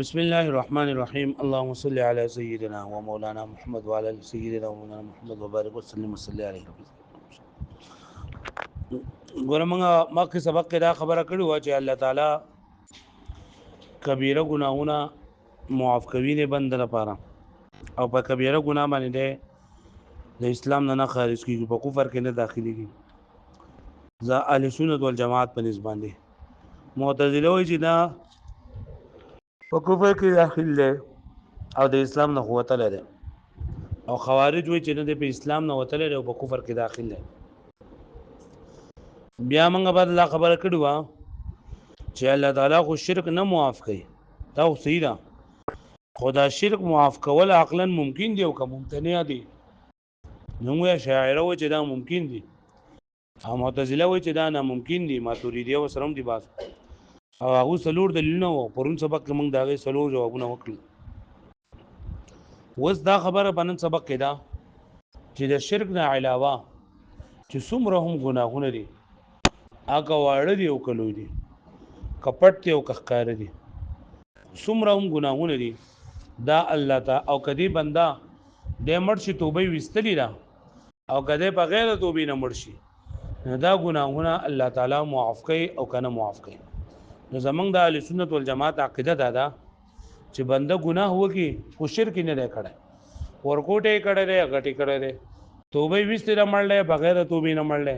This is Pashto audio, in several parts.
بسم الله الرحمن الرحيم اللهم صل على سيدنا ومولانا محمد وعلى ال سيدنا ومولانا محمد وبارك وسلم وصلي عليه. ګوره موږ مخکې سبق کې دا خبره کړې وه چې الله تعالی کبیره ګناهونه معاف کوي د بنده لپاره او په کبیره ګناه باندې د اسلام نه خارج کیږي، په کفر کې نه داخليږي. ځا اهل سنت والجماعت په نسبت باندې معتزله وایي چې دا په کفر کې داخل دی او د اسلام نه وتلی دی، او خوارج وایي چې نه دی په اسلام نه وتلی دی او په کفر کې داخل دی. بیا موږ بعد الله خبره کړې وه چې الله تعالی خو شرک نه معاف کوي، دا خو صحیح ده، خو دا شرک معاف کول عقلا ممکن دی او که ممتنع دی. نو شاعره وایي چې دا ممکن دی او معتزله وایي چې دا ناممکن دي، ماتوریدیه ورسره هم دي بعض، او هغه څلور دلیلونه وو. پرون سبق کې موږ د هغې څلور جوابونه وکړل. اوس دا خبره په نن سبق کې ده چې د شرک نه علاوه چې څومره هم ګناهونه دي، هغه واړه دي او که لوی دي، که پټ دي او که ښکاره دي، څومره هم ګناهونه دي، دا الله تعالی او که دې بنده د مړ شي توبه یې ویستلې ده او که دی په غیر توبې نه مړ شي، نو دا ګناهونه الله تعالی معاف کوي او که نه معاف کوي. نو زمونږ د اهل سنت والجماعت عقیده دا ده چې بنده ګناه وکړي خو شرک نه دی کړی، ورکوټ یې کړی دی، غټ یې کړی دی، توبه یې ویستې نه مړ دی، بغیر توبې نه مړ دی،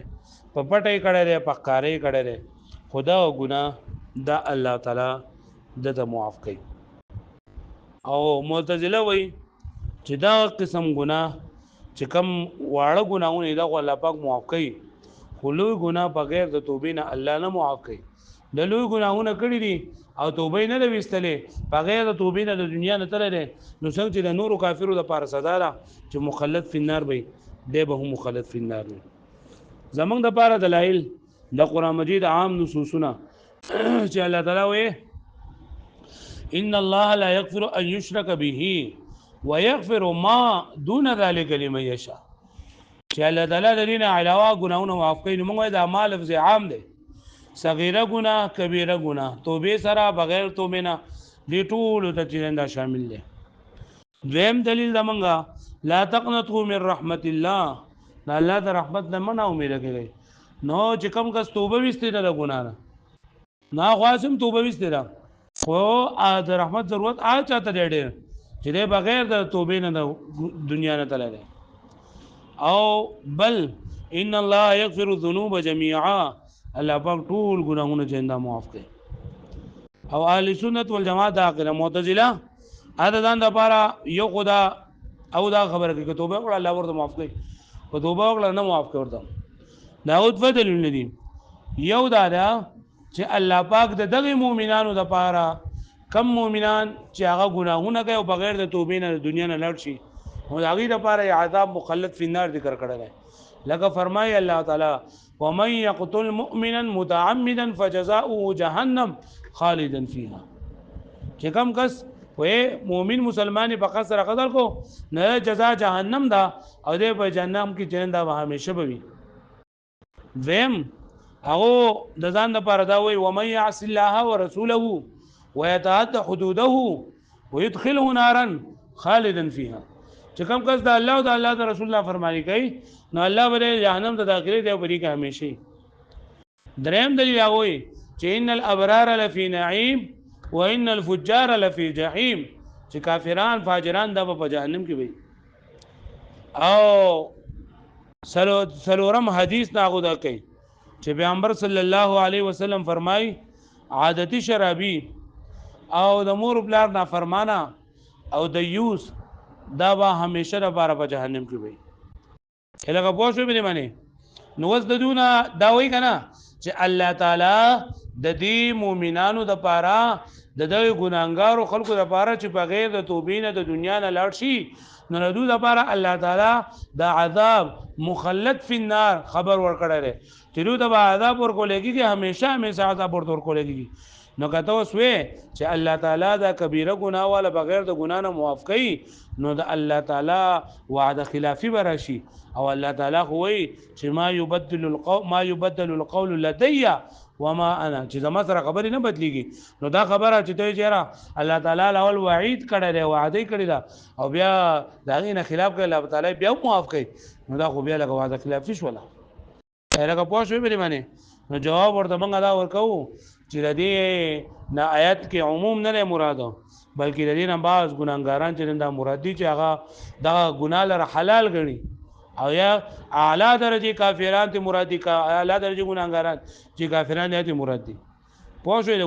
په پټه یې کړی دی، په ښکاره یې کړی دی، خو دا ګناه دا الله تعالی دته معاف کوي. او معتزله وایي چې دا قسم ګناه چې کم واړه ګناهونه دا خو الله پاک معاف کوي، خو لوی ګناه بغیر د توبې نه الله نه معاف کوي. د لوی ګناهونه کړي دي او توبه نه ده ویستلې، بغیر د توبې نه د دنیا نه تللی دی، نو څنګه چې د نورو کافرو دپاره سزا ده چې مخلد فی النار به دی به هم مخلد فی النار وي. زمونږ دپاره دلایل د قرآن مجید عام نصوصونه چې الله تعالی وایي ان الله لا یغفر ان یشرک به ویغفر ما دون ذلک لمن یشاء، چې الله تعالی د دې نه علاوه ګناهونه معاف کوي. نو موږ وایو دا ما لفظ عام دی، صغیره ګناه کبیره ګناه توبې سره بغیر توبې نه دې ټولو ته چې دا شامل دی. دویم دلیل زمونږ لا تقنطوا من رحمت الله، د الله د رحمت نه مه نا امیده کېږئ. نو چې کوم کس توبه ویستې ده د ګناه نه، نه خواص هم توبه ویستې ده، خو د رحمت ضرورت هغه چاته دی ډېر چې دی بغیر د توبې نه د دنیا نه تللی دی. او بل ان الله یغفر الذنوب جميعا، الله پاک ټول ګناهونه چې دا معاف کوي. او اهل سنت والجماعت دا عقیده. معتزله دا ځان دپاره یو خدا او دا خبره کوي که توبه وکړه الله ورته معاف کوي، که توبه وکړه نه معاف کوي ورته. دا اوس دوه دلیلونه دي. یو دا ده چې الله پاک د دغې مؤمنانو دپاره کم مؤمنان چې هغه ګناهونه کوي او بغیر د توبې نه د دنیا نه لاړ شي، نو د هغې دپاره عذاب مخلد فی النار ذکر کړی دی. لکه فرمایي الله تعالی ومن یقتل مؤمنا متعمدا فجزاؤه جهنم خالدا فیها، چې کم کس مؤمن مسلمان په قصد قتل کو نه جزا جهنم ده او دې په جهنم کې چې دا به همیشه به وي. دویم هغه د ځان دپاره دا وایي ومن یعص الله ورسوله ويتعد حدوده ويدخله نارا خالدا فيها، چې کوم کس د الله او د الله د رسول الله فرمانی کوي نو الله به جهنم ته داخلي دی او په دې کې همیشه. دریم دلیل هغه وایي چې ان الابرار لفی نعیم وان الفجار لفی جحیم، چې کافران فاجران دا په جهنم کې وي. او سلورم حدیث ناغو دا کوي چې پیغمبر صلی الله علیه وسلم فرمای عادتی شرابی او د مور پلار نافرمانه او د یوس دا به همیشه لپاره په جهنم کې وي. لکه پوه شوې په دې معنی. نو اوس د دونه دا وایي که نه چې الله تعالی د دې مؤمنانو دپاره د دغې ګناهګارو خلکو دپاره چې بغیر د توبې نه د دنیا نه لاړ شي، نو د دوی دپاره الله تعالی د عذاب مخلد فی النار خبر ورکړی دی چې دوی ته به عذاب ورکولی کېږي، همیشه همیشه عذاب ورته ورکولی کېږي. نو که ته اوس وې چې الله تعالی دا کبیره ګناه والا بغیر د ګناه نه معاف کوي، نو د الله تعالی وعده خلافي به راشي. او الله تعالی خو وایي چې ما یبدل القول لدی وما انا چې زما سره خبرې نه بدلیږي نو دا خبره چې ته چیرې الله تعالی اول وعید کړی دی وعده کړی دا او بیا دا غي نه خلاف کوي الله تعالی بیا معاف کوي نو دا خو بیا لکه وعده خلاف شي ولا لکه پوه شوې مې باندې نو جواب ورته موږ دا ورکو چې د دې نه آیت کې عموم نه مراد بلکې د دې نه بعض ګناګاران چې دا مراد دي چې هغه دا ګناه لره حلال غني او یا اعلی درجه کافران ته مراد دي اعلی درجه ګناګاران چې کافران دي مراد دي پوه شوې د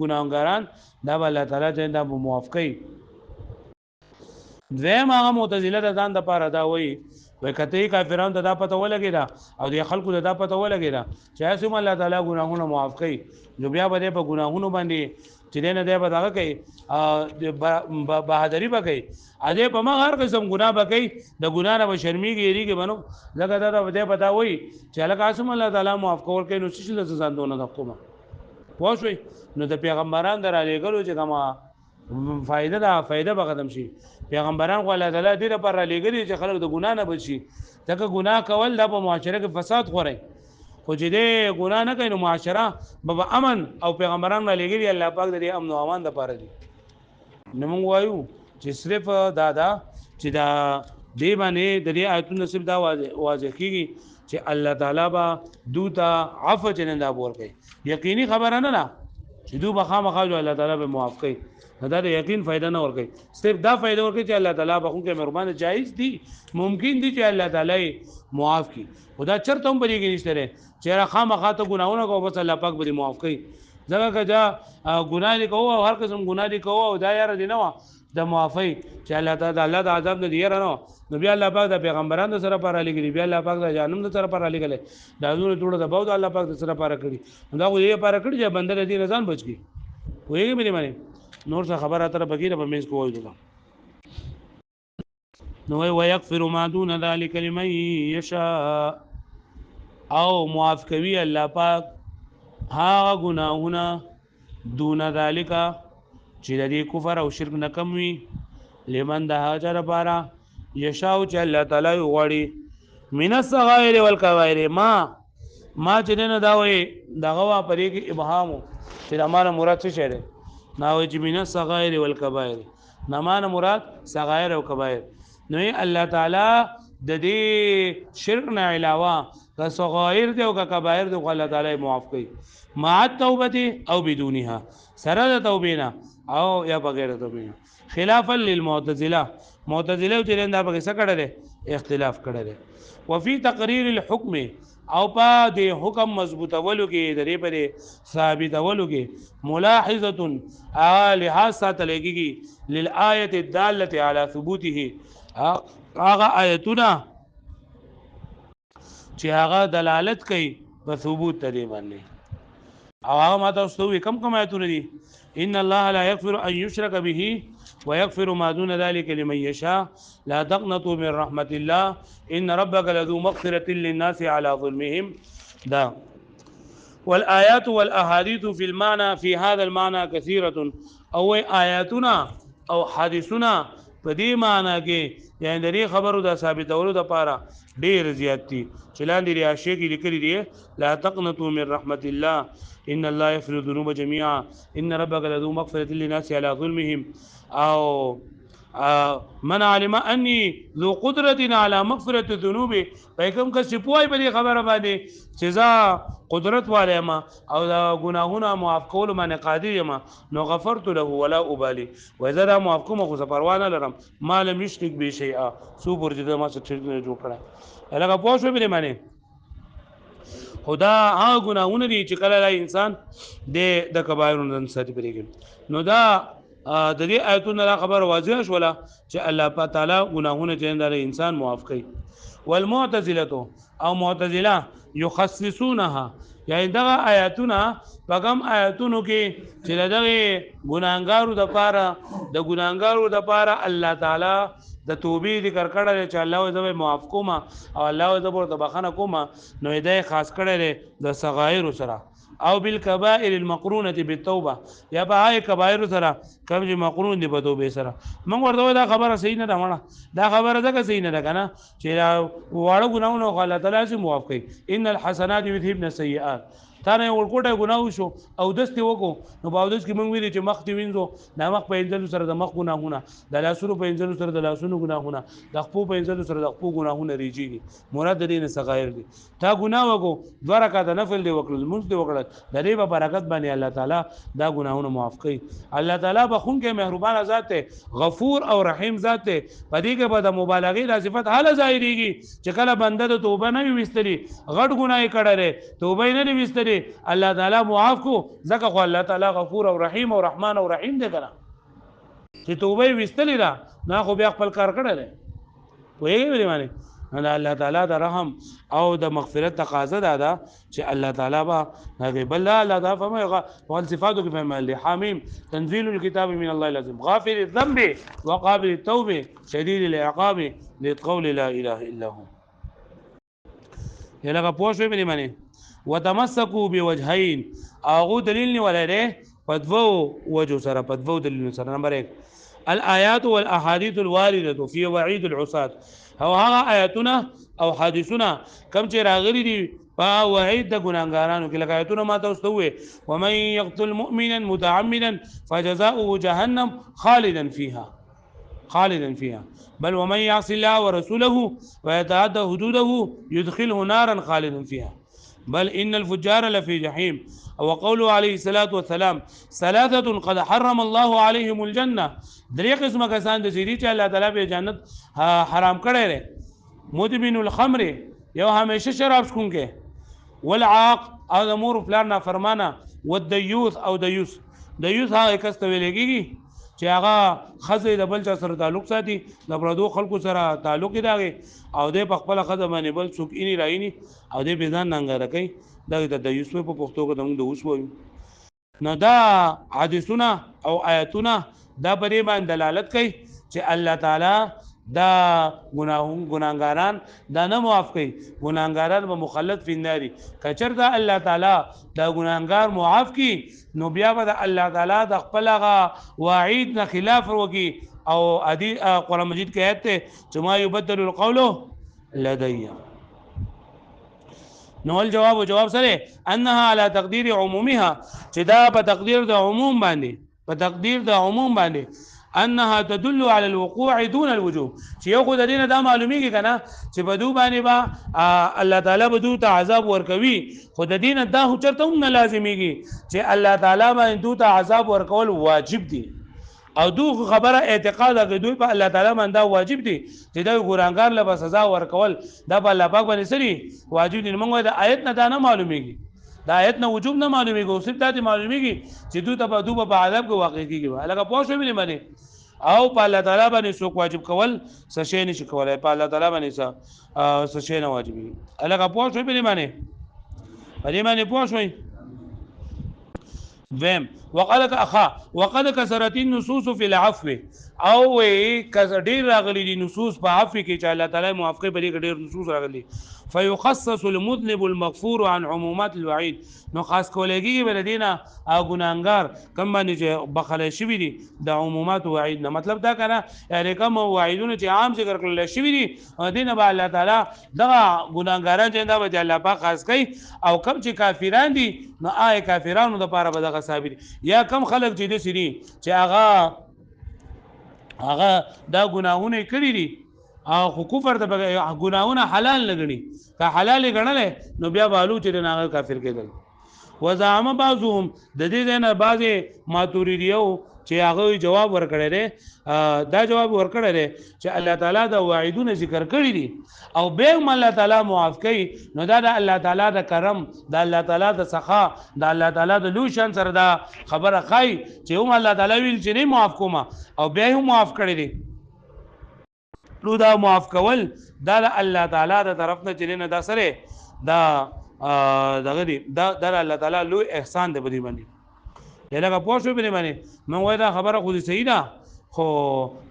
ګناګاران دا الله تعالی ته دا موافقي دویم هغه معتزله د ځان د پاره دا وایي وای کته کافرانو ته دا پته ولګی دا او د خلکو ته دا پته ولګی دا چې اسیم الله تعالی ګناهونه معاف کوي جو بیا به په ګناهونو باندې چې نه دی به دا کوي بهادری به کوي اځه په ما هر قسم ګناه به کوي د ګناه نه شرمېږي یریږي بنو لکه دا به پته وایي چې لکه اسیم الله تعالی معاف کول کوي نو څه له ځان دونه د کومه پوښوي نو د پیغمبران درالې ګلو چې کما فائدہ به ختم شي پیغمبران خو الله تعالی دې لپاره لګري چې خلک د ګناه نه بچي ځکه ګناه کول د په معاشره کې فساد خوري خو چې دې ګناه نه کوي نو معاشره به امن او پیغمبران نه لګري الله پاک دې امن او امان لپاره دي نو موږ وایو چې صرف دا چې دا دې باندې د دې آیتونو نصیب دا واضح کیږي چې الله تعالی با دوتا عفو جننده ور کوي یقیني خبره نه نه چې دو بخامخا الله تعالی به معاف کوي دا د یقین فائدہ نه ورکي صرف دا فائدہ ورکي چې الله تعالی بخون کې مهربان جایز دي ممکن دي چې الله تعالی معاف کړي خدا چرته هم بریږي نشته ره چې خامخا ته ګناونه کوو بس الله پاک به معاف کړي ځکه کدا ګناه دي کوو هر قسم ګناه دي کوو دا یاره دي نه د معافي چې الله تعالی الله د عذاب نه دی نه نو بیا الله پاک د پیغمبرانو سره پر علی کړي بیا الله پاک د جانم سره پر علی کړي دا زونه ټوله د باو الله پاک سره پر کړي دا خو یې پر کړي چې بندر دې رضان بچ کی وایي مې معنی نور څه خبره تر بغیر به مېز کوی دا نو وي يغفر ما دون ذلك لمن يشاء او معاف کوي الله پاک ها گناهونه دون ذلك چې د دې کفر او شرک نه کم وي لمن د هاجر لپاره یشاء چې الله تعالی غوړي من الصغائر والكبائر ما چې نه دا وي دغه وا پرې کې ابهام چې امانه مراد څه شه ناوی چې من الصغائر والكبائر نمانه مراد صغائر او کبائر نو الله تعالی د دې شرک نه علاوه که صغائر دي او کبائر دي الله تعالی معاف کوي مع التوبه او بدونها سره د توبې او یا بغیر توبې خلافا للمعتزله معتزله چې دا به څه کړل اختلاف کړل وفي تقرير الحكم او په دې حکم مضبوطولو کې درې پرې ثابتولو کې ملاحظه لحاظ ساتلګي للآیه الداله على ثبوته هغه آیتونه چې هغه دلالت کوي په ثبوت دې باندې او هغه ماته استوي کم آیتونه دي ان الله لا يغفر ان يشرك به ويغفر ما دون ذلك لمن يشاء لا تقنطوا من رحمة الله إن ربك لذو مغفرة للناس على ظلمهم دا والآيات والأحاديث في المعنى في هذا المعنى كثيرة أو آياتنا أو حديثنا فدي معنى کې يعني دري خبرو دا ثابت اولو دا پارا ډیر زیات دي چلان دي راشي کې لیکلي دي لا تقنطوا من رحمة الله إن الله يغفر الذنوب جميعا إن ربك لذو مغفرة للناس على ظلمهم او من علم اني ذو قدرة على مغفرة الذنوب پیغام کا سپوای په خبره باندې سزا قدرت والے ما او دا گناهونه معاف کول باندې قادر یم نو غفرت له ولا ابالي واذا دا معاف کوم خو پروانه لرم ما لم يشرك به شيئا سو برجده ما څه ټریک جوړ کړه هغه پوښتنه به معنی خدا هغه گناهونه دي چې کله انسان د کبایرونو نن ساتي پرېږي نو دا د دې آیتونو خبر واضح شولا چې الله تعالی گناهونه چې انسان معاف کوي والمعتزله او معتزله يخصصونها یعنی دغه آیاتونه پغم آیاتونو کې چې دغه ګناګارو د پاره الله تعالی د توبې ذکر کړل چې الله زو معاف کوما او الله زو ورته بخنه کوما نو دې خاص کړل د صغائر سره او بالکبائر المقرونه بالتوبه یا به هاي کبائر سره کوم چې مقرون دي په توبه سره موږ ورته دا خبره صحیح نه ده دا خبره ځکه صحیح نه ده کنه چې واړه ګناونه الله تعالی سي معاف کوي ان الحسنات يذهبن السيئات تا نه ورکوټه ګناه وشو او دست وکړو نو په اودس کې موږ ویلي چې مخ دې وینځو د مخ په انځلو سره د مخ ګناهونه د لاسونو په انځلو سره د لاسونو ګناهونه د خپو په انځلو سره د خپو ګناهونه ریږي مراد دې نه صغیر دي تا ګناه وکړو دوه رکعات نفل دی وکړل موږ دی وکړل د دې په برکت باندې الله تعالی دا ګناهونه معاف کوي الله تعالی بخون کې مهربان ذات ته غفور او رحیم ذات ته پدې کې به د مبالغې د صفت حال ظاهريږي چې کله بنده د توبه نه وستري غټ ګناه کړه توبه نه وستري الله تعالی معاف کو ځکه خو الله تعالی غفور او رحیم او رحمان او رحیم دی کنه چې توبه وستلی دا نه خو بیا خپل کار کړل وایي ویلې معنی الله تعالی د رحم او د مغفرت تقاضا ده چې الله تعالی با هغه بل الله تعالی فما وقال صفاته کې فرمایي حمیم تنزيل الكتاب من الله العظيم غافر الذنب وقابل التوبه شديد العقاب لقول لا اله الا هو یلغه پوښوي بلی معنی وتمسكوا بوجهين اغو دلیل نه ولره پدوو وجو سره پدوو دلیل سره نمبر 1 الايات والاحاديث الوارده في وعيد العصاة او هغه آیاتونه او حدیثونه کم چې راغلي دي په وعید د ګناګارانو کې لکه آیاتونه ما تاسو ته وې ومن يقتل مؤمنا متعمدا فجزاؤه جهنم خالدا فيها بل ومن يعص الله ورسوله ويتعدى حدوده يدخله نارا خالدا فيها بل إن الفجار لفي جحيم وقوله عليه الصلاة والسلام ثلاثة قد حرم الله عليهم الجنة درې قسمه کسان د سړي چې الله تعالی په جنت حرام کړی دی مدمن الخمر یو همیشه شراب څکونکی والعاق او د مور پلار نافرمانه والدیوث او دیوث هغه کس ته ویل کېږي چې هغه خزه د بل چا سره تعلق ساتي د پردو خلکو سره تعلق دی او د خپل خزه باندې بل څوک اینی رایني او د بيزان ننګره کوي دا د یوسف په پښتو کې موږ د اوس وایو نو دا حدیثونه او آیاتونه دا پرې باندې دلالت کوي چې الله تعالی دا ګناهګاران دا نه معاف کوي ګناهګاران به مخلد فی النار کچر دا الله تعالی دا ګناهګار معاف کی نو بیا به الله تعالی د خپل وعید نه خلاف وکي او ادي قرآن مجید کې آیت ته چې ما يبدل القول لدي نو الجواب سره انها على تقدير عمومها چې دا په تقدیر د عموم باندې انها تدل على الوقوع دون الوجوب چې یو خو د دینه دا معلومیږي کنه چې بدو باندې با الله تعالی بدو ته عذاب ورکوي خو د دینه دا هو چرته هم لازميږي چې الله تعالی باندې دوی ته عذاب ورکول واجب دي او دو خبره اعتقاد کوي دوی په الله تعالی باندې واجب دي چې دا ګورانګار له سزا ورکول دا په الله پاک باندې سری واجب دي موږ د آیت نه دا نه معلومیږي دا آیت نه وجوب نه معلومیږي او صرف دا معلومیږي چې دوی ته په دوی په عذاب کې واقع کیږي لکه پوه شو مې باندې او په الله تعالی باندې څوک واجب کول څه شی نشي کولای په الله تعالی باندې څه شی نه واجبي لکه پوه شو مې باندې پوه شوي ذم وقد كسرت النصوص في العفو او ډیر راغلي دي نصوص په عفو کې چې الله تعالی موافقه بری ډیر نصوص راغلي فيخصص المذنب المغفور عن عمومات الوعيد نو خاص کولېږي بلدینا او ګناګار کم باندې چې بخله شوی دي د عمومات وعید نه مطلب دا کنه یعنی کوم وعیدونه چې عام ذکر کړل شوی دي دینه به الله تعالی دغه ګناګاران چې دا به الله پاک خاص کوي او کم چې کافران دي نو آی کافرانو د پاره به دغه ثابت یا کم خلک چې د سری چې هغه دا ګناهونه کړی دي او خو کفر د ګناهونه حلال لګني که حلال غنل نو بیا بالو چې نه کافر کېدل وزعم بعضهم د دې نه بعضه ماتوریدیو چې هغه جواب ورکړی دی دا جواب ورکړی دی چې الله تعالی د وعیدونه ذکر کړی دي او به الله تعالی معاف کوي نو دا د الله تعالی د کرم د الله تعالی د سخا د الله تعالی د لوشن سره دا خبره خای چې هم الله تعالی ویل چې نه معاف کوما او به هم معاف کړی دی نو دا معاف کول دا الله تعالی د طرف نه چلینه دا سره دا دغه دی دا الله تعالی لوی احسان دی بدی باندې یلګه پوښو به باندې نو وای دا خبره خو صحیح ده خو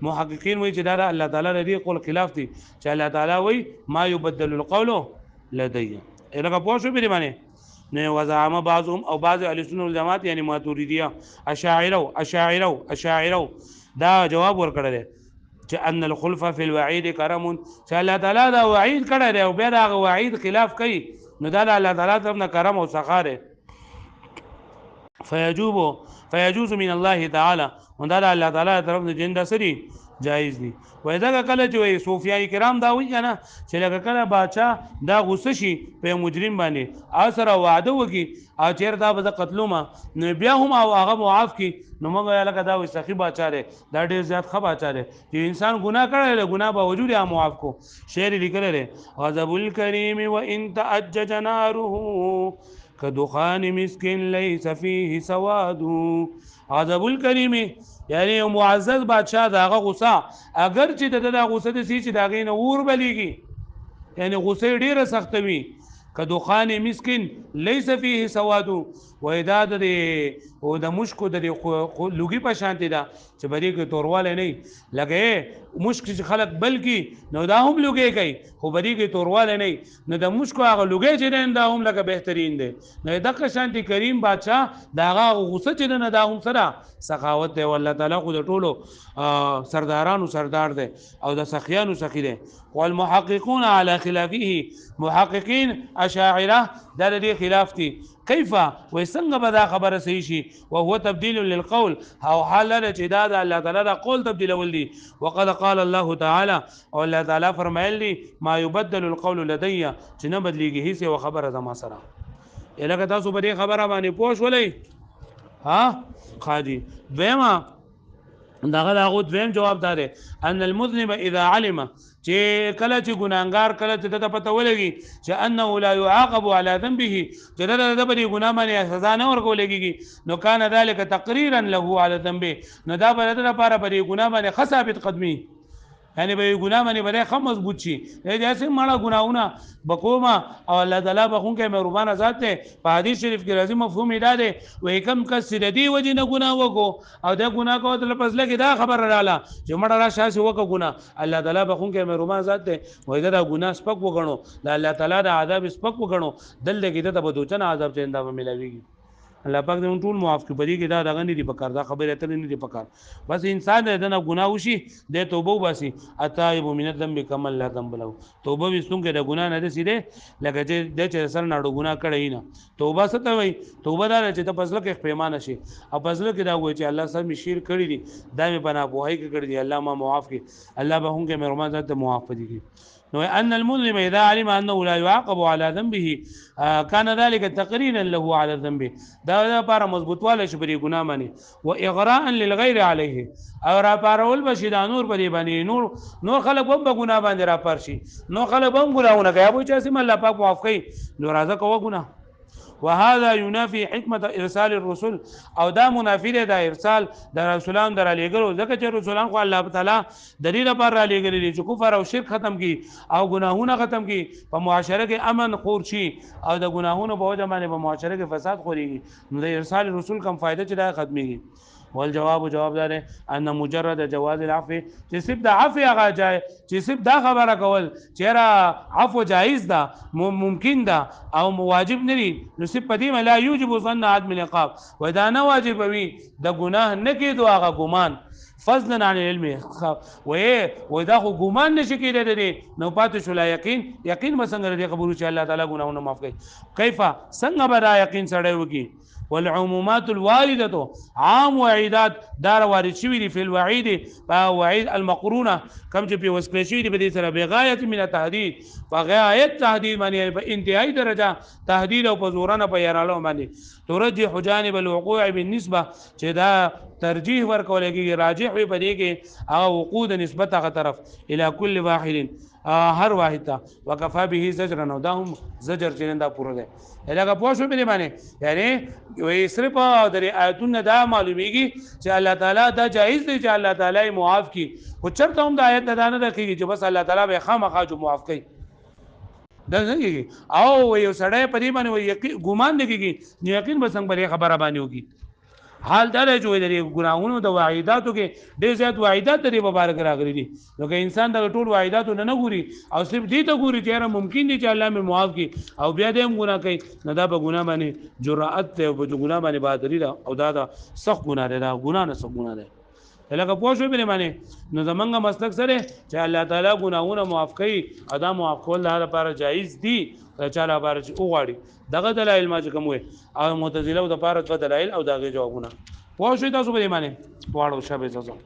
محققین وایي چې دا الله تعالی لري قول خلاف دي چې الله تعالی وایي ما يبدل القول لدي یلګه پوښو به باندې نه وزعم بعضهم او بعض اهل سنت والجماعت یعنی ماتوریدیه اشاعره دا جواب ورکړل چې ان الخلف فی الوعید کرم چې الله تعالی دا وعید کړی دی او بیا دا وعید خلاف کوي نو دا الله تعالی طرف نه کرم او سخا دی فيجوز من الله تعالی وندار الله تعالی طرف نه جنده سری جایز دي وای دا کله چې وای صوفیای کرام دا وی کنه چې لکه کله بادشاہ دا غوسه شي په مجرم باندې اثر وعده وکي او چیر دا به قتلوما نو بیا هم او هغه معاف کی نو موږ لکه دا وي سخی بادشاہ دی دا ډیر زیات ښه بادشاہ دی چې انسان ګناه کړی له ګناه باوجود یې معاف کو شعر لیکل لري غضب الکریم وان تعجج ناره كدخان مسك ليس فيه سواد غضب الكريم یعنی معزز بادشاہ داغه غصه اگر چې د غصه د سې چې داغې نه ور بلیږي یعنی غصه ډیره سخت وي كدخان مسكين ليس فيه سواد وإداد او د مشکو د لوګي په شانتي دا چې بری کې تورواله نه لګي مشک چې خلق بلکې نو دا هم لوګي کوي خو بری کې تورواله نه نو د مشکو هغه لوګي چې دا هم لګه بهترین دی نو دغه شانتي کریم بادشاہ داغه غصه چې نه دا هم سره سخاوت دی والله تعالی خو د ټولو سردارانو سردار دی او د سخیانو سخی دی والمحققون على خلافه محققین اشاعره دا د خلاف دي كيف ويسنغ بدا خبر صحیح شي وهو تبديل للقول او حال چې دا د الله تعالی دا قول تبديل ولدي وقد قال الله تعالی او الله تعالی فرمایلی ما يبدل القول لدي چې نه بدلیږي هیڅ یو خبره زما سره الکه تاسو په دې خبره باندې پوښ ولې ها خادي دیمه دغه داغو دویم جواب دار ان المذنب اذا علم چې کله چې ګناګار کله چې د پته ولګي چې انه لا يعاقب على ذنبه چې د بری ګنا باندې سزا نه ورکولېږي نو کان ذلك تقريرا له على ذنبه نو دا بل د لپاره بری ګنا باندې خصابت قدمي یعنی به ګناه باندې به خم مضبوط شي دا سه ماړه ګناونه بقوما او الله تعالی بخون کې مهربان ذات ته په حدیث شریف کې راځي مفهوم دا دی وې کم کس ردی وجه نه ګناه وکړو او دا ګناه کوو تل پس لګي دا خبر رااله چې مړه را شاسي وکړو ګناه الله تعالی بخون کې مهربان ذات ته وې دا ګناه سپک وګڼو دا الله تعالی د عذاب سپک وګڼو دل دې کې ته به دوچنه عذاب چنده به ملويږي الله پاک دې ټول معاف کړي پدې کې دا دغه نه دي پکار دا خبره اترې نه دي پکار بس انسان دې نه ګناه وشي د توبه وباسي اتایب من الذنب کما لا ذنب له توبه وستون کې د ګناه نه دي سیده لکه چې د سر ناړو ګناه کړی نه توبه ست وي توبه دار چې ته پسله کې پیمانه شي او پسله کې دا وایي چې الله سره مشیر کړی دي دا مې بنا بوهي کې کړی دي الله ما معاف کړي الله به هم کې مهربان ذات معاف دي نو ان المذنب اذا علم انه لا يعاقب على ذنبه كان ذلك تقريرا له على ذنبه دا لپاره مضبوطواله شبري ګناه مانی و اغراء للغير عليه او را پارول بشي دا نور په دې باندې نور خلک هم په ګناه باندې را پرشي نو خلک هم ګناونه کوي ابو چې سم الله پاک معاف کوي نو راځه کوه ګناه وهذا ينافي حکمت ارسال الرسل او دا منافی دی دا ارسال د رسولان در علیګلو ځکه چې رسولان خو الله تعالی د دې لپاره علیګل دي چې کفر او شرک ختم کی او ګناهونه ختم کی په معاشره کې امن خور شي او د ګناهونو په وجه باندې په معاشره کې فساد خوريږي نو د ارسال رسول کم فائدہ چې دا ختميږي والجواب جواب دار ان مجرد جواز العفو چې صرف د عفو هغه جای چې صرف دا خبره کول چې را عفو جایز ده ممکن ده او واجب نه دي نو صرف پدې لا یوجب ظن عدم العقاب ودا نه واجب وي د ګناه نه کېدو هغه ګمان فضلا عن العلم و دا خو ګمان نشي کېدای نو پاتې شو لا یقین مسنګ دې قبول چې الله تعالی ګناونه معاف کوي کیف څنګه به یقین سره وږي والعمومات الوارده عام وعیدات دار وارد شوی دی فی الوعید وعید المقرونه کم چې په وسکل شوی دی په دې سره بغایت من التهدید بغایت تهدید معنی په انتهایی درجه تهدید او په زورانه په یارالو باندې ترجح جانب الوقوع بالنسبه چې دا ترجیح ورکول کېږي راجح وي په دې کې هغه وقوع د نسبت هغه طرف الى كل واحد هر واحد ته وکفا به زجر نو دا هم زجر چې دا پوره ده لکه پوه شو به معنی یعنی وي صرف د آیتونو دا معلومیږي چې الله تعالی دا جایز دی چې الله تعالی معاف کی او چرته هم د آیت دا نه درکېږي چې بس الله تعالی به خامخا جو معاف کوي دا نه کېږي او یو سړی په دې باندې یقین ګمان نه کېږي یقین به څنګه به خبره باندې وږي حال دا دی چې د ګناهونو د وعیداتو کې ډېر زیات وعیدات لري مبارک راغلي دي نو که انسان د ټول وعیداتو نه ګوري او صرف دې ته ګوري چې ممکن دي چې الله مې معاف کړي او بیا دې هم ګناه کوي نو دا به ګناه باندې جرأت ته او په ګناه باندې بهادري ده او دا سخت ګناه ده دا ګناه نه سخت ګناه ده لکه پوه شو بری معنی نو زمونږ مسلک سره چې الله تعالی ګناهونه معاف کوي ادا معاف کول د لپاره جایز دي چا لپاره چې وغواړي دغه دلایل ما چې کوم وي او معتزله د لپاره د دلایل او دغه جوابونه پوه شو تاسو بری معنی واړو شابه زو